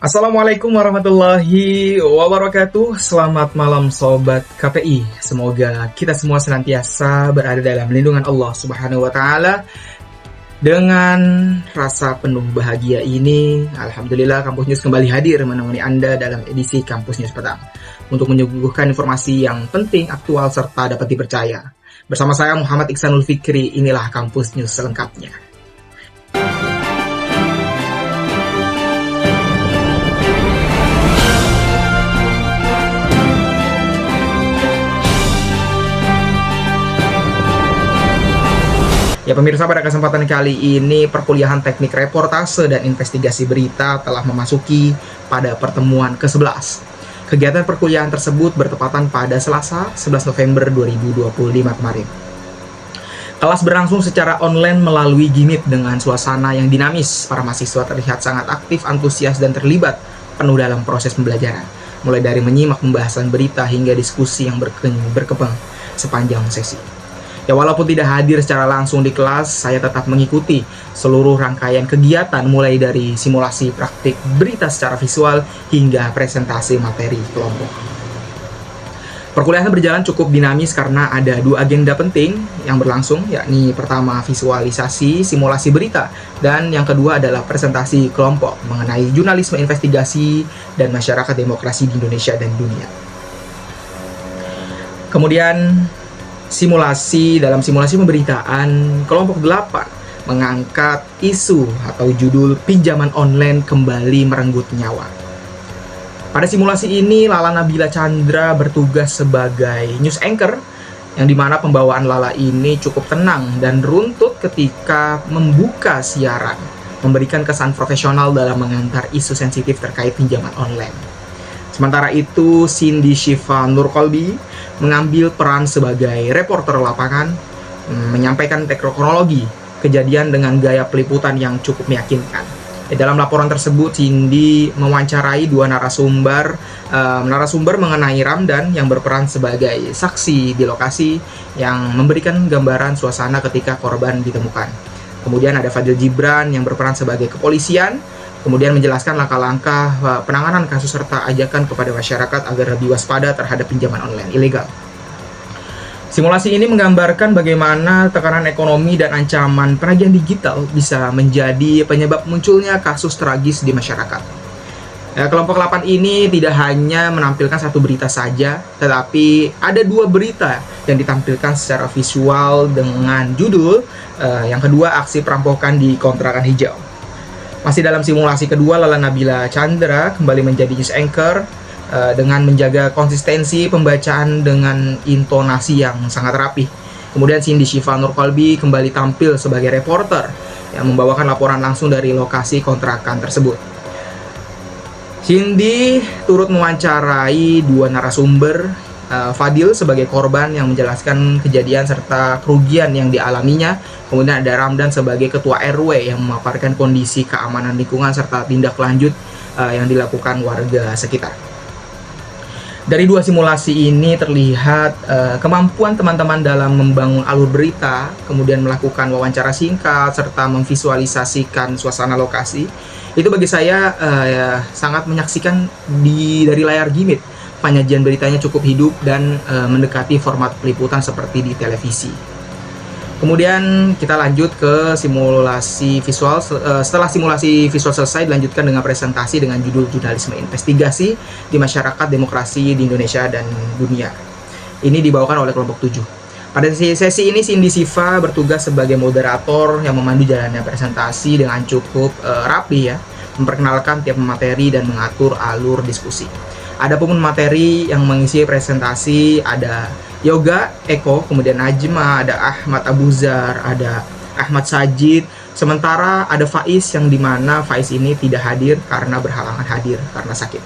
Assalamualaikum warahmatullahi wabarakatuh. Selamat malam Sobat KPI. Semoga kita semua senantiasa berada dalam lindungan Allah Subhanahu wa Ta'ala. Dengan rasa penuh bahagia ini, Alhamdulillah Kampus News kembali hadir menemani Anda dalam edisi Kampus News Petang untuk menyuguhkan informasi yang penting, aktual, serta dapat dipercaya. Bersama saya Muhammad Iksanul Fikri, inilah Kampus News selengkapnya. Ya pemirsa, pada kesempatan kali ini perkuliahan teknik reportase dan investigasi berita telah memasuki pada pertemuan ke-11. Kegiatan perkuliahan tersebut bertepatan pada Selasa 11 November 2025 kemarin. Kelas berlangsung secara online melalui Gmeet dengan suasana yang dinamis. Para mahasiswa terlihat sangat aktif, antusias, dan terlibat penuh dalam proses pembelajaran. Mulai dari menyimak pembahasan berita hingga diskusi yang berkembang sepanjang sesi. Ya, walaupun tidak hadir secara langsung di kelas, saya tetap mengikuti seluruh rangkaian kegiatan mulai dari simulasi praktik berita secara visual hingga presentasi materi kelompok. Perkuliahan berjalan cukup dinamis karena ada dua agenda penting yang berlangsung, yakni pertama visualisasi simulasi berita dan yang kedua adalah presentasi kelompok mengenai jurnalisme investigasi dan masyarakat demokrasi di Indonesia dan dunia. Kemudian dalam simulasi pemberitaan, kelompok 8 mengangkat isu atau judul pinjaman online kembali merenggut nyawa. Pada simulasi ini, Lala Nabila Chandra bertugas sebagai news anchor, yang dimana pembawaan Lala ini cukup tenang dan runtut ketika membuka siaran, memberikan kesan profesional dalam mengantar isu sensitif terkait pinjaman online. Sementara itu, Cindy Shiva Nurkolbi mengambil peran sebagai reporter lapangan, menyampaikan kronologi kejadian dengan gaya peliputan yang cukup meyakinkan. Dalam laporan tersebut, Cindy mewawancarai dua narasumber mengenai Ramdan yang berperan sebagai saksi di lokasi yang memberikan gambaran suasana ketika korban ditemukan. Kemudian ada Fadil Gibran yang berperan sebagai kepolisian, kemudian menjelaskan langkah-langkah penanganan kasus serta ajakan kepada masyarakat agar lebih waspada terhadap pinjaman online ilegal. Simulasi ini menggambarkan bagaimana tekanan ekonomi dan ancaman penagihan digital bisa menjadi penyebab munculnya kasus tragis di masyarakat. Kelompok 8 ini tidak hanya menampilkan satu berita saja, tetapi ada dua berita yang ditampilkan secara visual dengan judul yang kedua, aksi perampokan di kontrakan hijau. Masih dalam simulasi kedua, Lala Nabila Chandra kembali menjadi news anchor dengan menjaga konsistensi pembacaan dengan intonasi yang sangat rapi. Kemudian Cindy Shiva Nurkolbi kembali tampil sebagai reporter yang membawakan laporan langsung dari lokasi kontrakan tersebut. Cindy turut mewawancarai dua narasumber, Fadil sebagai korban yang menjelaskan kejadian serta kerugian yang dialaminya. Kemudian ada Ramdan sebagai ketua RW yang memaparkan kondisi keamanan lingkungan serta tindak lanjut yang dilakukan warga sekitar. Dari dua simulasi ini terlihat kemampuan teman-teman dalam membangun alur berita, kemudian melakukan wawancara singkat serta memvisualisasikan suasana lokasi. Itu bagi saya sangat menyaksikan dari layar Gmeet. Penyajian beritanya cukup hidup dan mendekati format peliputan seperti di televisi. Kemudian kita lanjut ke simulasi visual. Setelah simulasi visual selesai, dilanjutkan dengan presentasi dengan judul jurnalisme investigasi di masyarakat demokrasi di Indonesia dan dunia. Ini dibawakan oleh kelompok 7. Pada sesi ini, Cindy Shiva bertugas sebagai moderator yang memandu jalannya presentasi dengan cukup rapi, memperkenalkan tiap materi dan mengatur alur diskusi. Ada pun materi yang mengisi presentasi, ada Yoga Eko, kemudian Najma, ada Ahmad Abuzar, ada Ahmad Sajid. Sementara ada Faiz yang dimana Faiz ini tidak hadir karena berhalangan hadir karena sakit.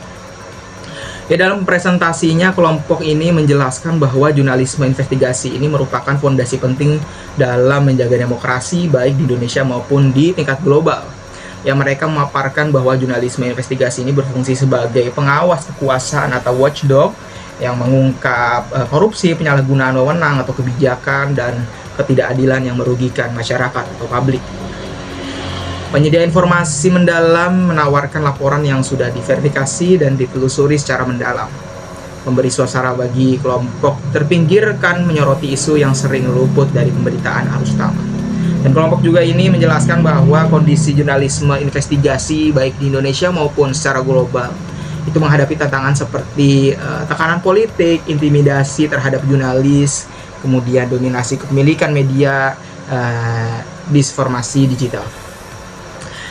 Dalam presentasinya, kelompok ini menjelaskan bahwa jurnalisme investigasi ini merupakan fondasi penting dalam menjaga demokrasi baik di Indonesia maupun di tingkat global. Yang mereka memaparkan bahwa jurnalisme investigasi ini berfungsi sebagai pengawas kekuasaan atau watchdog yang mengungkap korupsi, penyalahgunaan wewenang atau kebijakan, dan ketidakadilan yang merugikan masyarakat atau publik. Penyedia informasi mendalam menawarkan laporan yang sudah diverifikasi dan ditelusuri secara mendalam. Memberi suasana bagi kelompok terpinggirkan menyoroti isu yang sering luput dari pemberitaan arus utama. Dan kelompok juga ini menjelaskan bahwa kondisi jurnalisme investigasi baik di Indonesia maupun secara global itu menghadapi tantangan seperti tekanan politik, intimidasi terhadap jurnalis, kemudian dominasi kepemilikan media, disinformasi digital.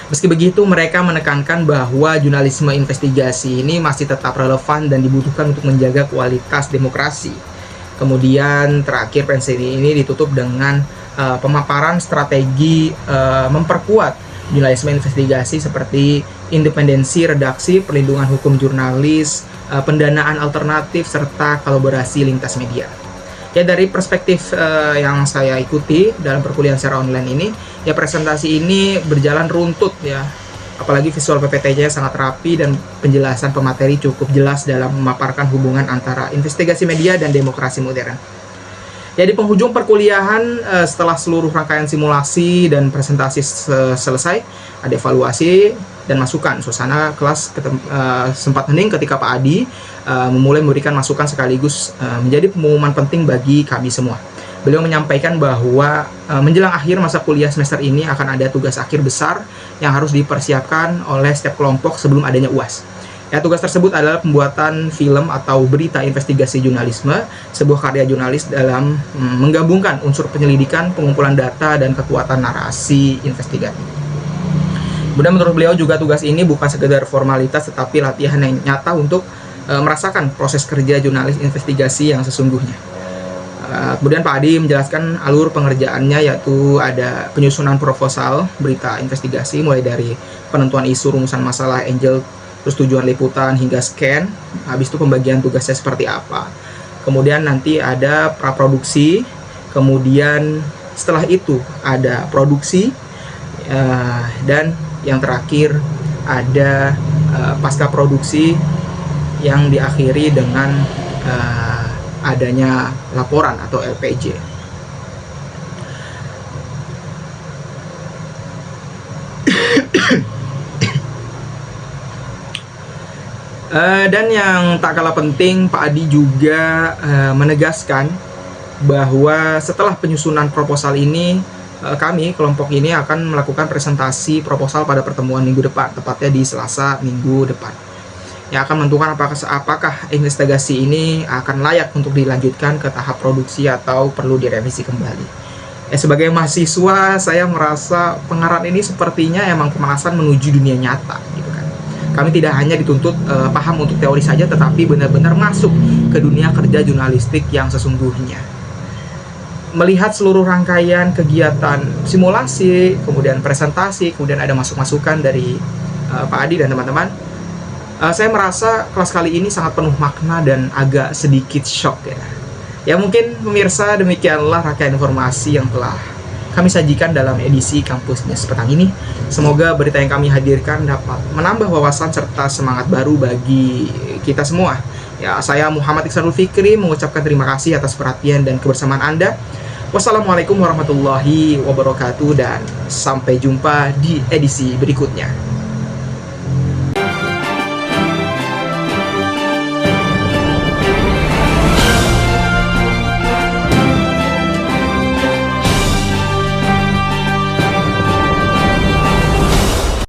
Meski begitu, mereka menekankan bahwa jurnalisme investigasi ini masih tetap relevan dan dibutuhkan untuk menjaga kualitas demokrasi. Kemudian terakhir pensi ini ditutup dengan pemaparan strategi memperkuat jurnalisme investigasi seperti independensi redaksi, perlindungan hukum jurnalis, pendanaan alternatif, serta kolaborasi lintas media. Ya, dari perspektif yang saya ikuti dalam perkuliahan secara online ini, ya presentasi ini berjalan runtut ya. Apalagi visual PPT-nya sangat rapi dan penjelasan pemateri cukup jelas dalam memaparkan hubungan antara investigasi media dan demokrasi modern. Ya, di penghujung perkuliahan setelah seluruh rangkaian simulasi dan presentasi selesai, ada evaluasi dan masukan. Suasana kelas sempat hening ketika Pak Adi memulai memberikan masukan sekaligus menjadi pengumuman penting bagi kami semua. Beliau menyampaikan bahwa menjelang akhir masa kuliah semester ini akan ada tugas akhir besar yang harus dipersiapkan oleh setiap kelompok sebelum adanya UAS. Ya, tugas tersebut adalah pembuatan film atau berita investigasi jurnalisme, sebuah karya jurnalis dalam menggabungkan unsur penyelidikan, pengumpulan data, dan kekuatan narasi investigatif. Kemudian menurut beliau juga tugas ini bukan sekedar formalitas tetapi latihan yang nyata untuk merasakan proses kerja jurnalis investigasi yang sesungguhnya. Kemudian Pak Adi menjelaskan alur pengerjaannya, yaitu ada penyusunan proposal berita investigasi mulai dari penentuan isu, rumusan masalah, angel, terus tujuan liputan hingga scan. Habis itu pembagian tugasnya seperti apa. Kemudian nanti ada praproduksi, kemudian setelah itu ada produksi, dan yang terakhir ada pasca produksi yang diakhiri dengan adanya laporan atau LPJ. Dan yang tak kalah penting, Pak Adi juga menegaskan bahwa setelah penyusunan proposal ini, kami kelompok ini akan melakukan presentasi proposal pada pertemuan minggu depan, tepatnya di Selasa minggu depan, yang akan menentukan apakah investigasi ini akan layak untuk dilanjutkan ke tahap produksi atau perlu direvisi kembali. Sebagai mahasiswa, saya merasa pengarang ini sepertinya emang pemanasan menuju dunia nyata gitu kan. Kami tidak hanya dituntut paham untuk teori saja, tetapi benar-benar masuk ke dunia kerja jurnalistik yang sesungguhnya. Melihat seluruh rangkaian kegiatan simulasi, kemudian presentasi, kemudian ada masukan dari Pak Adi dan teman-teman, saya merasa kelas kali ini sangat penuh makna dan agak sedikit shock ya. Ya mungkin pemirsa, demikianlah rangkaian informasi yang telah kami sajikan dalam edisi Kampus News petang ini. Semoga berita yang kami hadirkan dapat menambah wawasan serta semangat baru bagi kita semua. Ya, saya Muhammad Iksanul Fikri mengucapkan terima kasih atas perhatian dan kebersamaan Anda. Wassalamualaikum warahmatullahi wabarakatuh dan sampai jumpa di edisi berikutnya.